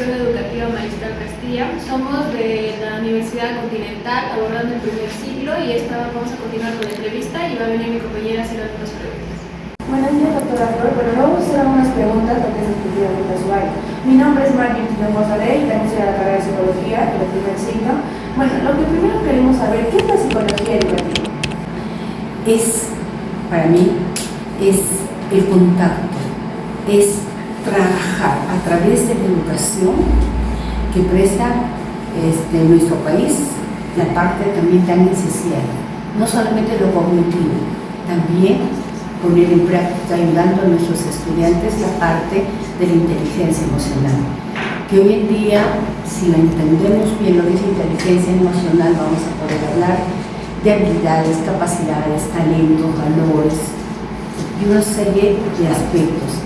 Institución Educativa Mariscal Castilla. Somos de la Universidad Continental, abordando el primer ciclo, y vamos a continuar con la entrevista y va a venir mi compañera a hacer algunas preguntas. Buenos días, doctora Flor. Bueno, le vamos a hacer algunas preguntas porque es exclusivamente a su área. Mi nombre es Martín González y también soy de la carrera de Psicología en el primer ciclo. Bueno, lo que primero queremos saber, ¿qué es la psicología educativa? Para mí, es el contacto, es trabajar a través de la educación que presta nuestro país, la parte también tan esencial, no solamente lo cognitivo, también poner en práctica, ayudando a nuestros estudiantes la parte de la inteligencia emocional, que hoy en día, si la entendemos bien lo que es inteligencia emocional, vamos a poder hablar de habilidades, capacidades, talentos, valores y una serie de aspectos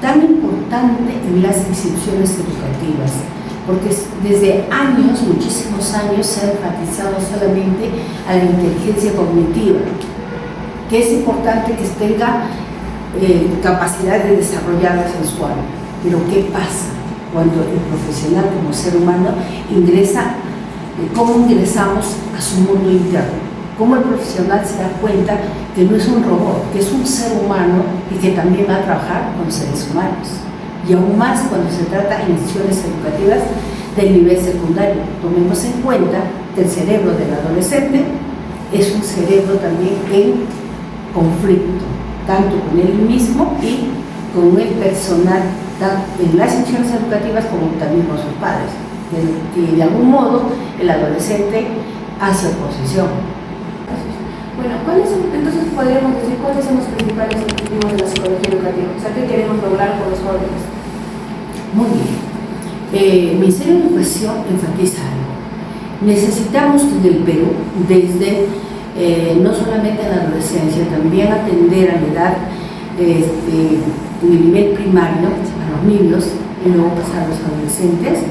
tan importante en las instituciones educativas, porque desde años, muchísimos años, se ha enfatizado solamente a la inteligencia cognitiva, que es importante que tenga capacidades desarrolladas en su área. Pero ¿qué pasa cuando el profesional como ser humano ingresa? ¿Cómo ingresamos a su mundo interno? ¿Cómo el profesional se da cuenta que no es un robot, que es un ser humano y que también va a trabajar con seres humanos? Y aún más cuando se trata de instituciones educativas del nivel secundario. Tomemos en cuenta que el cerebro del adolescente es un cerebro también en conflicto, tanto con él mismo y con el personal, tanto en las instituciones educativas como también con sus padres. Y de algún modo el adolescente hace oposición. Bueno, entonces podríamos decir cuáles son los principales objetivos de la psicología educativa? O sea, ¿qué queremos lograr con los jóvenes? Muy bien. El Ministerio de Educación enfatiza algo. Necesitamos en el Perú, desde no solamente en la adolescencia, también atender a la edad, en el nivel primario, a los niños, y luego pasar a los adolescentes,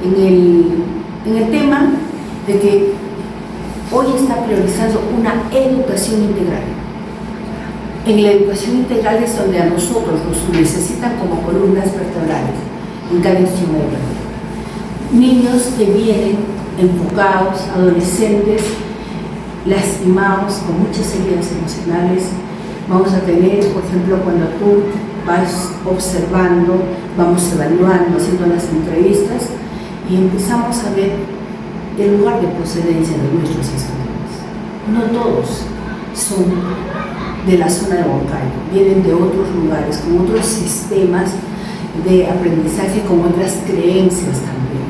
en el tema de que hoy está priorizando una educación integral. En la educación integral es donde a nosotros nos necesitan como columnas vertebrales en cada institución educativa. Niños que vienen enfocados, adolescentes lastimados, con muchas heridas emocionales. Vamos a tener, por ejemplo, cuando tú vas observando, vamos evaluando, haciendo las entrevistas y empezamos a ver el lugar de procedencia de nuestros estudiantes. No todos son de la zona de Huancayo, vienen de otros lugares, con otros sistemas de aprendizaje, con otras creencias también.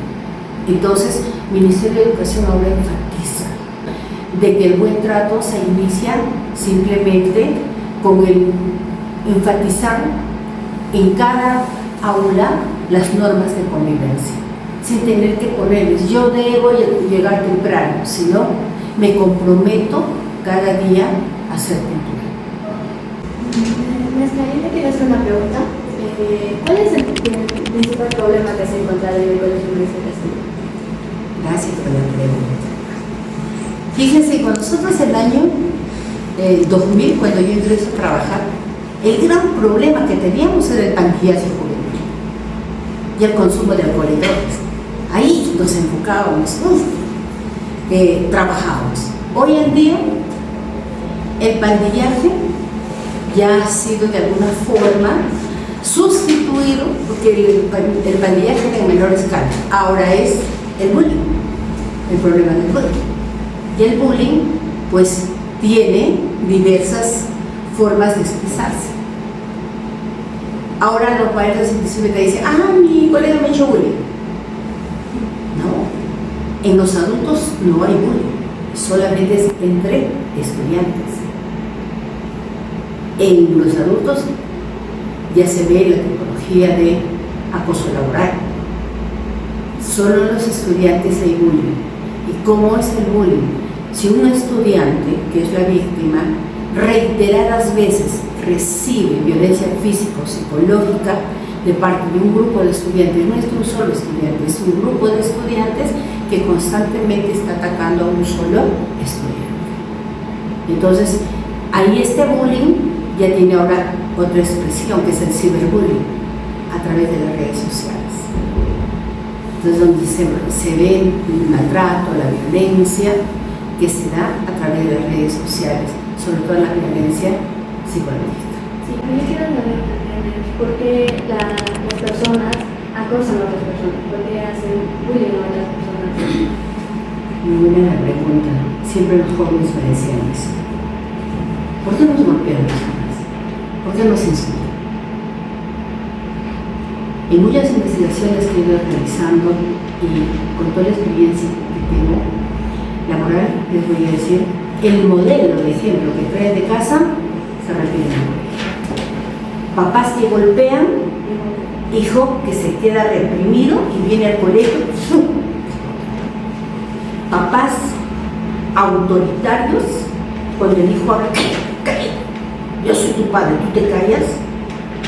Entonces, el Ministerio de Educación ahora enfatiza de que el buen trato se inicia simplemente con el enfatizar en cada aula las normas de convivencia, sin tener que ponerles, yo debo llegar temprano, sino me comprometo cada día a ser puntual. Maestra, yo te quiero hacer una pregunta. ¿Cuál es el principal problema que se encuentra en el Colegio Mariscal Castilla? Gracias por la pregunta. Fíjense, con nosotros el año 2000, cuando yo ingreso a trabajar, el gran problema que teníamos era el pandillaje juvenil y el consumo de alcohol y drogas. Ahí nos enfocábamos, trabajábamos. Hoy en día, el pandillaje ya ha sido de alguna forma sustituido, porque el pandillaje era en menor escala. Ahora es el bullying, el problema del bullying. Y el bullying, pues, tiene diversas formas de expresarse. Ahora los padres inclusive te dicen, mi colega me ha hecho bullying. No, en los adultos no hay bullying, solamente es entre estudiantes. En los adultos ya se ve la tipología de acoso laboral. Solo en los estudiantes hay bullying. ¿Y cómo es el bullying? Si un estudiante, que es la víctima, reiteradas veces recibe violencia física o psicológica de parte de un grupo de estudiantes, no es un solo estudiante, es un grupo de estudiantes que constantemente está atacando a un solo estudiante. Entonces, ahí este bullying ya tiene ahora otra expresión, que es el ciberbullying, a través de las redes sociales. Entonces, donde se ve el maltrato, la violencia que se da a través de las redes sociales, sobre todo la violencia psicológica. Sí, yo quiero saber por qué las personas acosan a otras personas, por qué hacen bullying a otras personas. Muy buena la pregunta. Siempre los jóvenes me decían eso. ¿Por qué nos golpean las personas? ¿Por qué nos insultan? En muchas investigaciones que he ido realizando y con toda la experiencia que tengo laboral, les voy a decir, el modelo de ejemplo que trae de casa se repite en el colegio. Papás que golpean, hijo que se queda reprimido y viene al colegio. Papás autoritarios, cuando el hijo habla, cállate, yo soy tu padre, tú te callas,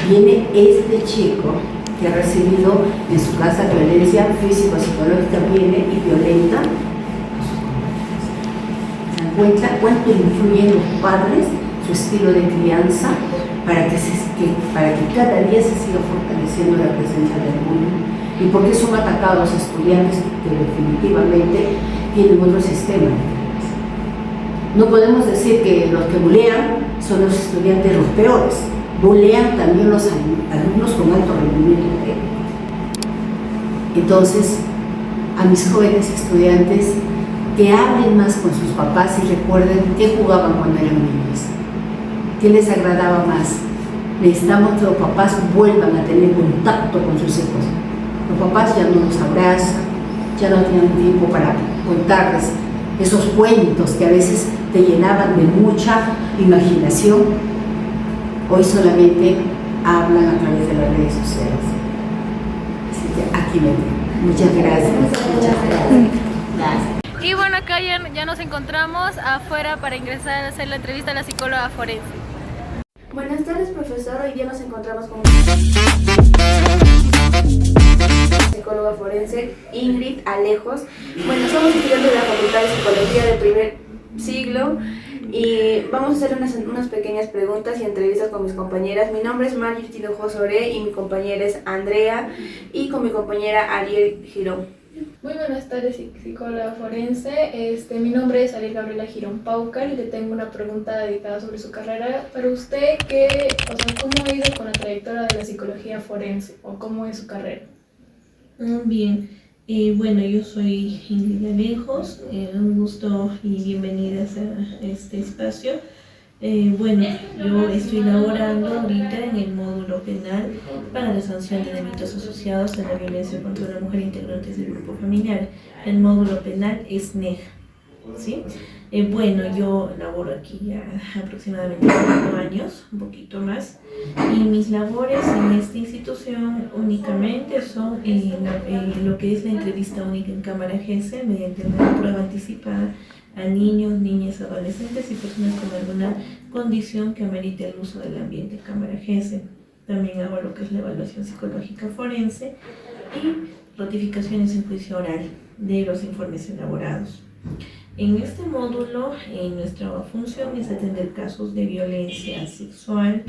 viene este chico que ha recibido en su casa violencia física, psicológica, viene y violenta a sus compañeros. ¿Se dan cuenta cuánto influyen los padres, su estilo de crianza, para que cada día se siga fortaleciendo la presencia del bullying? ¿Y por qué son atacados estudiantes que definitivamente tienen otro sistema? No podemos decir que los que bulean son los estudiantes los peores. Bulean también los alumnos con alto rendimiento técnico. Entonces, a mis jóvenes estudiantes, que hablen más con sus papás y recuerden qué jugaban cuando eran niños, qué les agradaba más. Necesitamos que los papás vuelvan a tener contacto con sus hijos. Los papás ya no los abrazan, ya no tienen tiempo para contarles esos cuentos que a veces te llenaban de mucha imaginación. Hoy solamente hablan a través de las redes sociales. Así que aquí me quedo. Muchas gracias. Gracias. Y bueno, acá ya nos encontramos afuera para ingresar a hacer la entrevista a la psicóloga forense. Buenas tardes, profesor. Hoy día nos encontramos con psicóloga forense Ingrid Alejos. Bueno, somos estudiantes de la Facultad de Psicología del primer siglo y vamos a hacer unas pequeñas preguntas y entrevistas con mis compañeras. Mi nombre es Margit Hinojosa Ore y mi compañera es Andrea y con mi compañera Ariel Girón. Muy buenas tardes, psicóloga forense. Mi nombre es Ariel Gabriela Girón Paucar y le tengo una pregunta dedicada sobre su carrera. Para usted, ¿cómo ha ido con la trayectoria de la psicología forense o cómo es su carrera? Bien, bueno, yo soy Ingrid Alejos, un gusto y bienvenidas a este espacio. Bueno, yo estoy laborando ahorita en el módulo penal para la sanción de delitos asociados a la violencia contra la mujer integrantes del grupo familiar. El módulo penal es NEJA, ¿sí? Bueno, yo laboro aquí ya aproximadamente 5 años, un poquito más, y mis labores en esta institución únicamente son lo que es la entrevista única en cámara GESE mediante una prueba anticipada a niños, niñas, adolescentes y personas con alguna condición que amerite el uso del ambiente cámara GESE. También hago lo que es la evaluación psicológica forense y ratificaciones en juicio oral de los informes elaborados. En este módulo, nuestra función es atender casos de violencia sexual,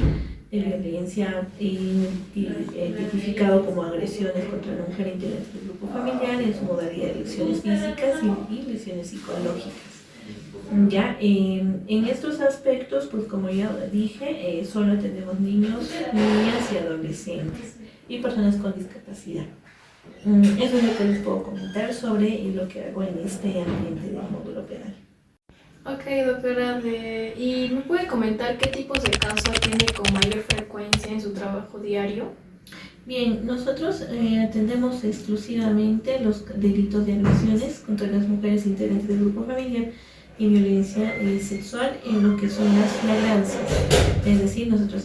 de violencia tipificado como agresiones contra la mujer integrante del grupo familiar en su modalidad de lesiones físicas y lesiones psicológicas. Ya, en estos aspectos, pues como ya dije, solo atendemos niños, niñas y adolescentes y personas con discapacidad. Eso es lo que les puedo comentar sobre lo que hago en este ambiente del módulo penal. Ok, doctora, ¿y me puede comentar qué tipos de casos atiende con mayor frecuencia en su trabajo diario? Bien, nosotros atendemos exclusivamente los delitos de agresiones contra las mujeres integrantes del grupo familiar y violencia sexual en lo que son las flagrancias. Es decir, nosotros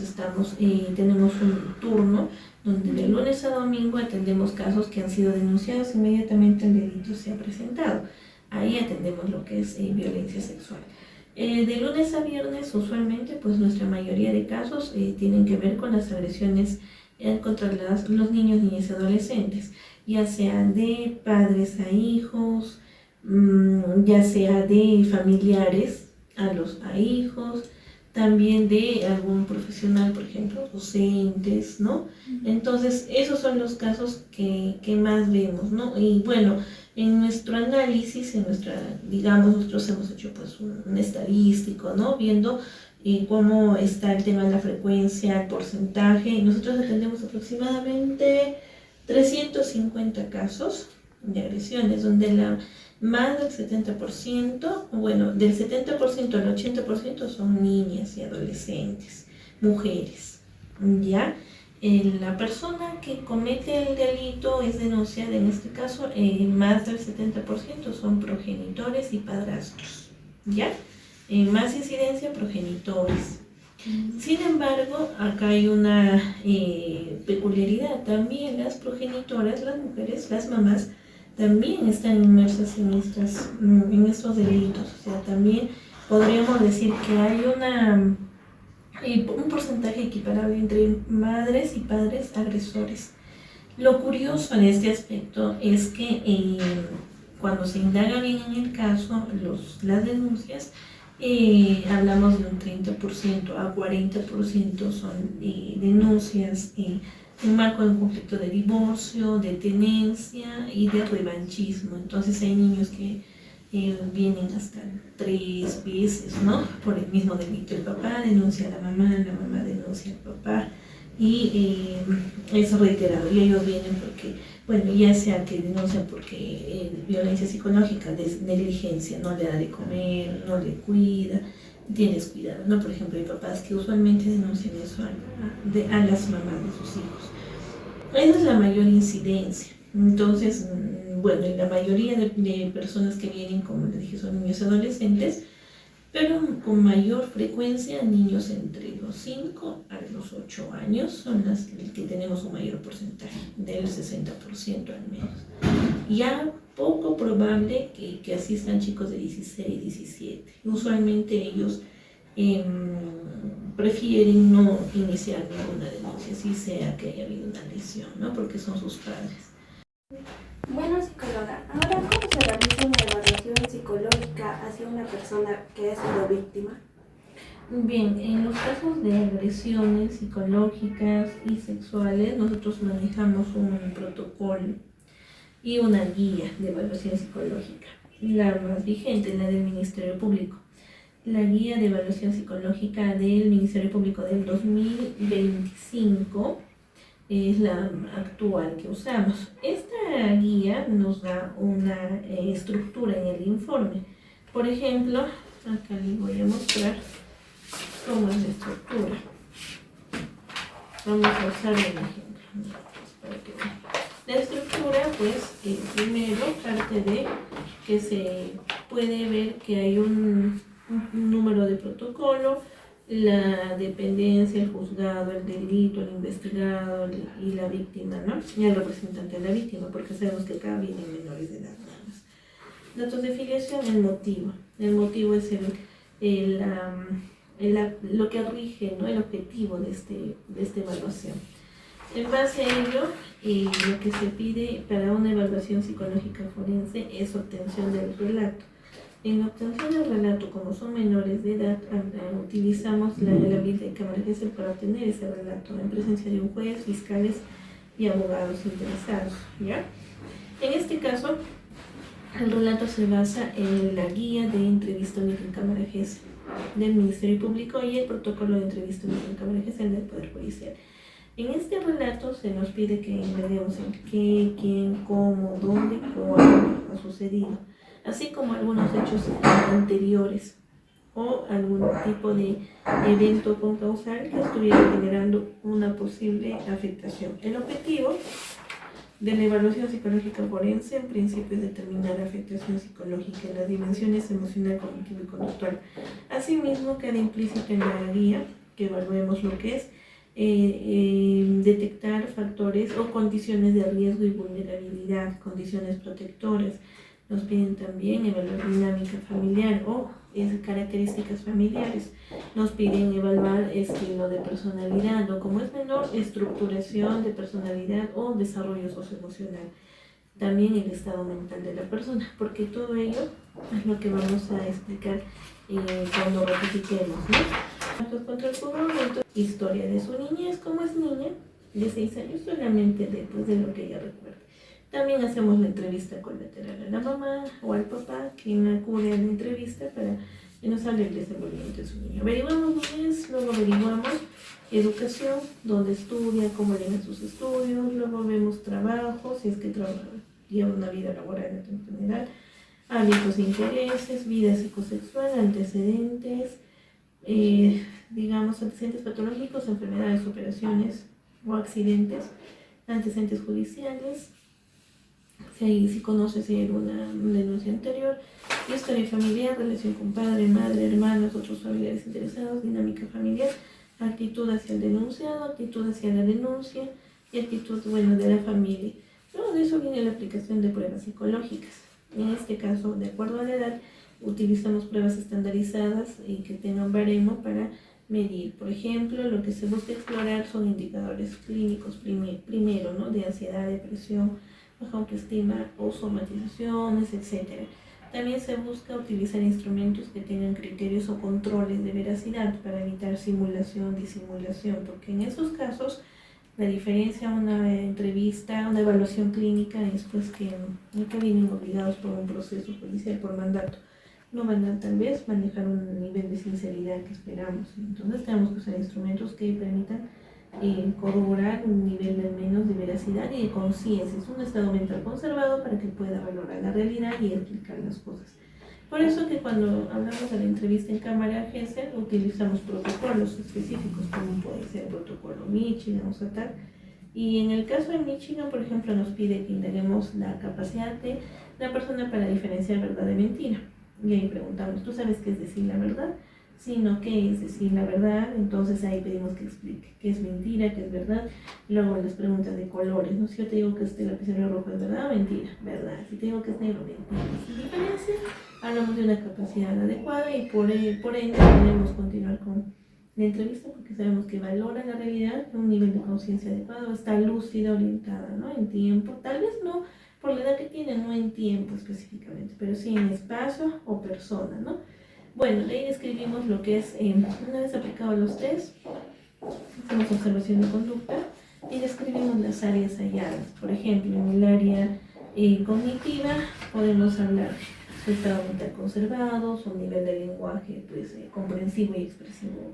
tenemos un turno donde de lunes a domingo atendemos casos que han sido denunciados inmediatamente el delito se ha presentado. Ahí atendemos lo que es violencia sexual. De lunes a viernes, usualmente, pues nuestra mayoría de casos tienen que ver con las agresiones contra los niños, niñas y adolescentes, ya sea de padres a hijos, ya sea de familiares a hijos, también de algún profesional, por ejemplo, docentes, ¿no? Entonces, esos son los casos que más vemos, ¿no? Y bueno, en nuestro análisis, digamos, nosotros hemos hecho pues un estadístico, ¿no? Viendo cómo está el tema de la frecuencia, el porcentaje, y nosotros atendemos aproximadamente 350 casos de agresiones, donde más del 70%, bueno, del 70% al 80% son niñas y adolescentes, mujeres, ¿ya? La persona que comete el delito es denunciada, en este caso, más del 70% son progenitores y padrastros, ¿ya? Más incidencia, progenitores. Sin embargo, acá hay una peculiaridad, también las progenitoras, las mujeres, las mamás, también están inmersas en estos delitos. O sea, también podríamos decir que hay un porcentaje equiparable entre madres y padres agresores. Lo curioso en este aspecto es que cuando se indaga bien en el caso, las denuncias, hablamos de un 30% a 40% son denuncias un marco de un conflicto de divorcio, de tenencia y de revanchismo. Entonces hay niños que vienen hasta 3 veces, ¿no? Por el mismo delito. El papá denuncia a la mamá denuncia al papá, y es reiterado. Y ellos vienen porque, bueno, ya sea que denuncian porque violencia psicológica, negligencia, no le da de comer, no le cuida, tienes cuidado, ¿no? Por ejemplo, hay papás que usualmente denuncian eso a las mamás de sus hijos. Esa es la mayor incidencia. Entonces, bueno, y la mayoría de personas que vienen, como les dije, son niños y adolescentes, pero con mayor frecuencia niños entre los 5 a los 8 años son las que tenemos un mayor porcentaje, del 60% al menos. Ya poco probable que asistan chicos de 16, 17. Usualmente ellos prefieren no iniciar ninguna denuncia, si sea que haya habido una lesión, ¿no? Porque son sus padres. Bueno, psicóloga, ahora, ¿cómo se realiza una evaluación psicológica hacia una persona que ha sido víctima? Bien, en los casos de agresiones psicológicas y sexuales, nosotros manejamos un protocolo y una guía de evaluación psicológica. La más vigente es la del Ministerio Público. La guía de evaluación psicológica del Ministerio Público del 2025 es la actual que usamos. Esta guía nos da una estructura en el informe. Por ejemplo, acá les voy a mostrar cómo es la estructura. Vamos a usar un ejemplo. Para que vean. La estructura, pues, primero parte de que se puede ver que hay un número de protocolo, la dependencia, el juzgado, el delito, el investigado y la víctima, ¿no? Y el representante de la víctima, porque sabemos que acá vienen menores de edad. Datos de filiación, el motivo. El motivo es lo que rige, ¿no? El objetivo de esta evaluación. En base a ello, lo que se pide para una evaluación psicológica forense es obtención del relato. En la obtención del relato, como son menores de edad, utilizamos la herramienta de cámara GESEL para obtener ese relato en presencia de un juez, fiscales y abogados interesados, ¿ya? En este caso, el relato se basa en la guía de entrevista única en cámara GESEL del Ministerio Público y el protocolo de entrevista única en cámara GESEL del Poder Judicial. En este relato se nos pide que agreguemos en qué, quién, cómo, dónde, cuándo ha sucedido, así como algunos hechos anteriores o algún tipo de evento concausal que estuviera generando una posible afectación. El objetivo de la evaluación psicológica forense en principio es determinar la afectación psicológica en las dimensiones emocional, cognitiva y conductual. Asimismo, queda implícito en la guía que evaluemos lo que es detectar factores o condiciones de riesgo y vulnerabilidad, condiciones protectoras. Nos piden también evaluar dinámica familiar o características familiares. Nos piden evaluar estilo de personalidad o, como es menor, estructuración de personalidad o desarrollo socioemocional. También el estado mental de la persona, porque todo ello es lo que vamos a explicar cuando ratifiquemos, ¿no? Contra el Fútbol, historia de su niñez, como es niña, de 6 años, solamente después de lo que ella recuerda. También hacemos la entrevista colateral a la mamá o al papá, quien acude a la entrevista para que nos hable del desenvolvimiento de su niño. Averiguamos niñez, luego averiguamos educación, dónde estudia, cómo llegan sus estudios, luego vemos trabajo, si es que lleva una vida laboral en general, hábitos e intereses, vida psicosexual, antecedentes, antecedentes patológicos, enfermedades, operaciones o accidentes, antecedentes judiciales, si conoce si hay una denuncia anterior, historia familiar, relación con padre, madre, hermanos, otros familiares interesados, dinámica familiar, actitud hacia el denunciado, actitud hacia la denuncia y actitud de la familia. Luego de eso viene la aplicación de pruebas psicológicas. En este caso, de acuerdo a la edad, utilizamos pruebas estandarizadas y que tengan baremo para medir. Por ejemplo, lo que se busca explorar son indicadores clínicos primero, ¿no? De ansiedad, depresión, baja autoestima o somatizaciones, etc. También se busca utilizar instrumentos que tengan criterios o controles de veracidad para evitar simulación, disimulación, porque en esos casos la diferencia a una entrevista, una evaluación clínica es pues que nunca vienen obligados por un proceso judicial por mandato. No van a tal vez manejar un nivel de sinceridad que esperamos. Entonces tenemos que usar instrumentos que permitan corroborar un nivel al menos de veracidad y de conciencia. Es un estado mental conservado para que pueda valorar la realidad y explicar las cosas. Por eso que cuando hablamos de la entrevista en cámara GESEL utilizamos protocolos específicos, como puede ser el protocolo Michigan o SATAC. Y en el caso de Michigan, por ejemplo, nos pide que indaguemos la capacidad de la persona para diferenciar verdad de mentira. Y ahí preguntamos, ¿tú sabes qué es decir la verdad? Sí, no, ¿qué es decir la verdad? Entonces ahí pedimos que explique qué es mentira, qué es verdad. Luego las preguntas de colores, ¿no? Si yo te digo que este lapicero rojo es verdad o mentira, verdad. Si te digo que es negro, mentira. Sin diferencia, hablamos de una capacidad adecuada y por ende podemos continuar con la entrevista porque sabemos que valora la realidad, un nivel de conciencia adecuado, está lúcida, orientada, ¿no? En tiempo, tal vez no por la edad que tiene, no en tiempo específicamente, pero sí en espacio o persona, ¿no? Bueno, de ahí describimos lo que es, una vez aplicados los test, hacemos observación de conducta y describimos las áreas halladas. Por ejemplo, en el área cognitiva podemos hablar su estado mental conservado, su nivel de lenguaje comprensivo y expresivo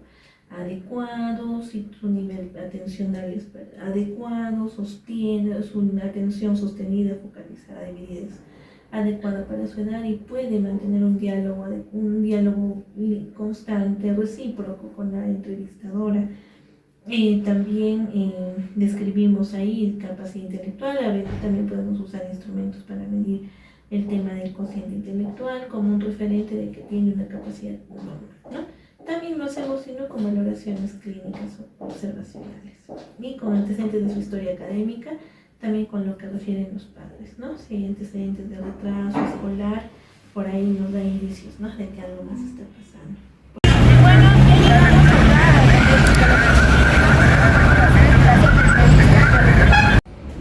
adecuado, si su nivel atencional es adecuado, sostiene su atención sostenida, focalizada, dividida adecuada para su edad y puede mantener un diálogo constante, recíproco con la entrevistadora. También describimos ahí capacidad intelectual, a veces también podemos usar instrumentos para medir el tema del cociente intelectual como un referente de que tiene una capacidad normal, ¿no? También lo hacemos sino con valoraciones clínicas o observacionales y con antecedentes de su historia académica, también con lo que refieren los padres, ¿no? Si hay antecedentes de retraso escolar, por ahí nos da indicios, ¿no? De que algo más está pasando.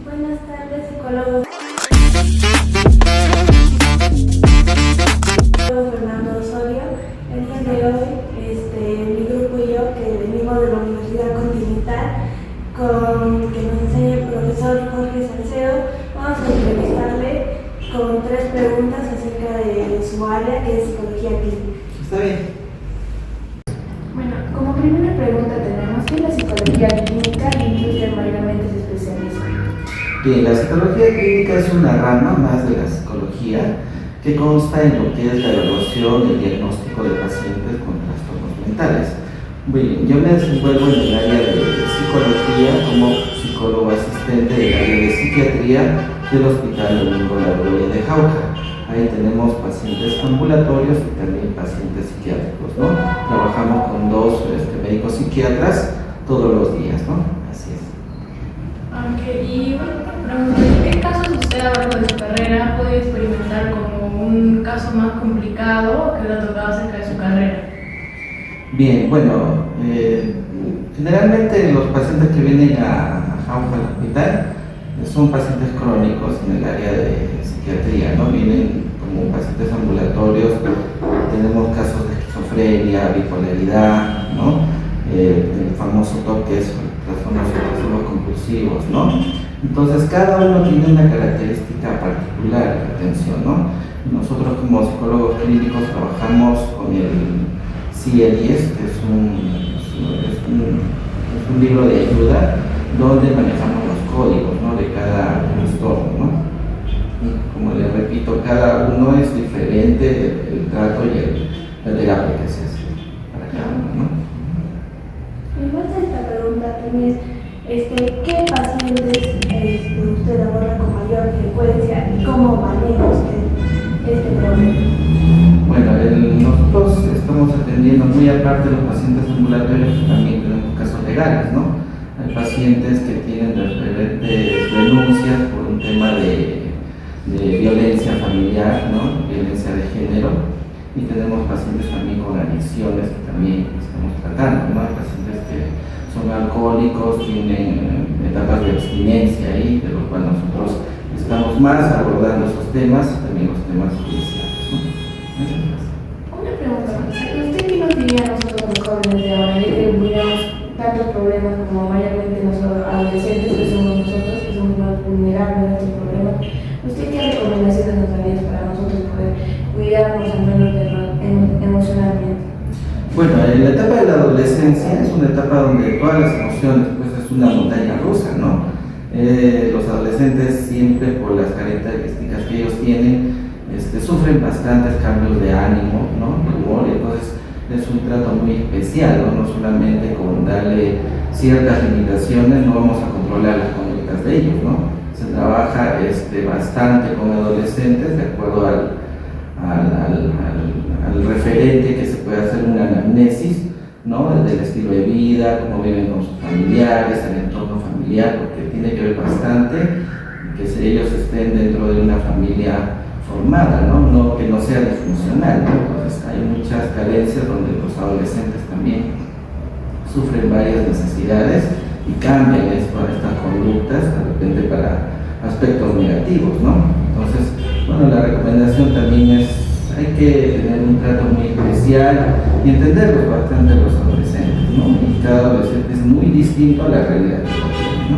Buenas tardes, psicólogos. Fernando Osorio. El día de hoy, mi grupo y yo, que venimos de la Universidad Continental, que nos enseña el profesor Jorge Salcedo, vamos a entrevistarle con 3 preguntas acerca de su área, que es psicología clínica. Está bien. Bueno, como primera pregunta tenemos que la psicología clínica y en qué mayormente se especializa. Bien, la psicología clínica es una rama más de la psicología que consta en lo que es la evaluación y el diagnóstico de pacientes con trastornos mentales. Bien, yo me desenvuelvo en el área de psicología como psicólogo asistente del área de psiquiatría del Hospital Domingo La Gloria de Jauja. Ahí tenemos pacientes ambulatorios y también pacientes psiquiátricos, ¿no? Trabajamos con 2 médicos psiquiatras todos los días, ¿no? Así es. Y bueno, ¿en qué casos usted a lo largo de su carrera ha podido experimentar como un caso más complicado que le ha tocado acerca de su carrera? Bien, bueno, generalmente los pacientes que vienen a Jauja, al hospital, son pacientes crónicos en el área de psiquiatría, ¿no? Vienen como pacientes ambulatorios, tenemos casos de esquizofrenia, bipolaridad, ¿no? ¿no? El famoso TOC, que es trastornos obsesivos compulsivos, ¿no? Entonces, cada uno tiene una característica particular de atención, ¿no? Nosotros como psicólogos clínicos trabajamos con el CIE-10, que es un libro de ayuda donde manejamos los códigos, ¿no?, de cada trastorno, ¿no? Y como les repito, cada uno es diferente, el trato y la terapia que se hace para cada uno, ¿no? Me falta esta pregunta también, ¿qué pacientes usted aborda con mayor frecuencia y cómo maneja usted este problema? Bueno, nosotros estamos atendiendo, muy aparte de los pacientes ambulatorios, también tenemos casos legales, ¿no? Hay pacientes que tienen diferentes denuncias por un tema de violencia familiar, ¿no?, violencia de género, y tenemos pacientes también con adicciones que también estamos tratando, ¿no? Hay pacientes que son alcohólicos, tienen etapas de abstinencia ahí, de lo cual nosotros estamos más abordando esos temas y también los temas judiciales, ¿no? Una pregunta, ¿usted qué nos diría a nosotros los jóvenes de ahora, ya que miramos tantos problemas como mayormente los adolescentes que somos nosotros, que somos más vulnerables a estos problemas? ¿Usted qué recomendaciones nos daría para nosotros poder cuidarnos al menos emocionalmente? Bueno, la etapa de la adolescencia es una etapa donde todas las emociones, pues es una montaña rusa, ¿no? Los adolescentes siempre, por las características que ellos tienen, sufren bastantes cambios de ánimo, ¿no?, de humor, y entonces es un trato muy especial, ¿no? No solamente con darle ciertas limitaciones, no vamos a controlar las conductas de ellos, ¿no? Se trabaja bastante con adolescentes de acuerdo al referente que se puede hacer una anamnesis, ¿no?, del estilo de vida, cómo viven con sus familiares, el entorno familiar, porque tiene que ver bastante que si ellos estén dentro de una familia formada, ¿no? Que no sea disfuncional, ¿no? Entonces hay muchas carencias donde los adolescentes también sufren varias necesidades y cambian estas conductas de repente para aspectos negativos, ¿no? Entonces, bueno, la recomendación también es, hay que tener un trato muy especial y entenderlos bastante los adolescentes, ¿no? Y cada adolescente es muy distinto a la realidad que tiene, ¿no?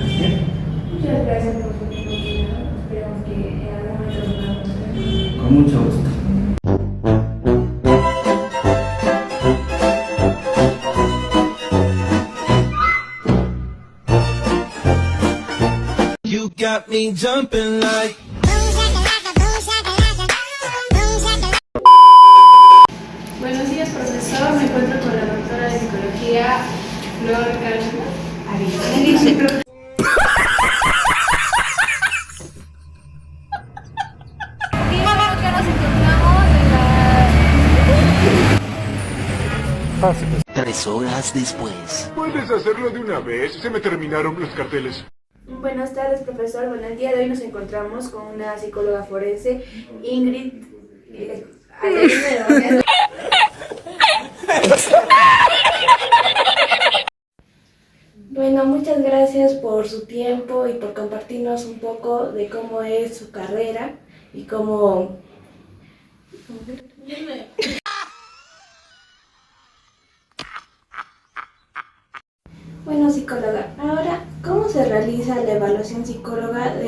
¿Así? Muchas gracias por su oportunidad. Esperamos que en algún momento nos podamos ver. Con mucho gusto. You got me jumping like. Buenos días, profesor. Me encuentro con la doctora de psicología, Flor Carmen. Tres horas después. ¿Puedes hacerlo de una vez? Se me terminaron los carteles. Buenas tardes, profesor. Bueno, el día de hoy nos encontramos con una psicóloga forense, Ingrid. Bueno, muchas gracias por su tiempo y por compartirnos un poco de cómo es su carrera y cómo... Bueno, psicóloga, ahora, ¿cómo se realiza la evaluación psicóloga de